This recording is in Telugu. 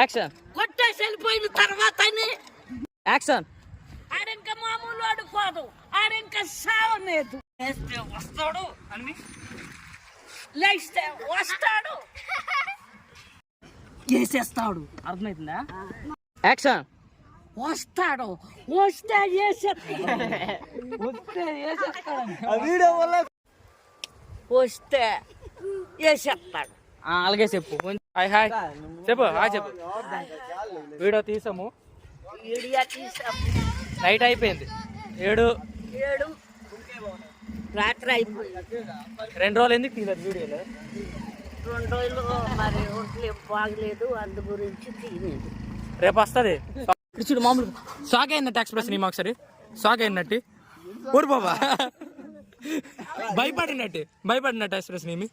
యాక్షన్. కొట్టేసి వెళ్ళిపోయిన తర్వాత యాక్షన్. ఆడింక మామూలు ఆడుకోదు, ఆడింక సావలేదు. లేస్తే వస్తాడు అని లేస్తే వస్తాడు వేసేస్తాడు. అర్థమవుతుందా? యాక్షన్. వస్తాడు, వస్తే వేసేస్తాడు, వస్తే వేసేస్తాడు. అలాగే చెప్పు. హాయ్ హాయ్ చెప్పు. హాయ్ చెప్పు. వీడియో తీసాము, వీడియో తీసాము. నైట్ అయిపోయింది. 7 రాత్రి అయిపోయింది. 2 రోజులు ఎందుకు తీయలేదు వీడియోలో? 2 రోజులు మరి ఒంట్లో బాగలేదు, అందు గురించి తీయలేదు. రేపు వస్తుంది. చూడు మామూలు షాక్ అయినట్టు ఎక్స్ప్రెషన్ ఏమో ఒకసారి. షాక్ అయినట్టు ఊరు బాబా, భయపడినట్టు ఎక్స్ప్రెషన్ ఏమి.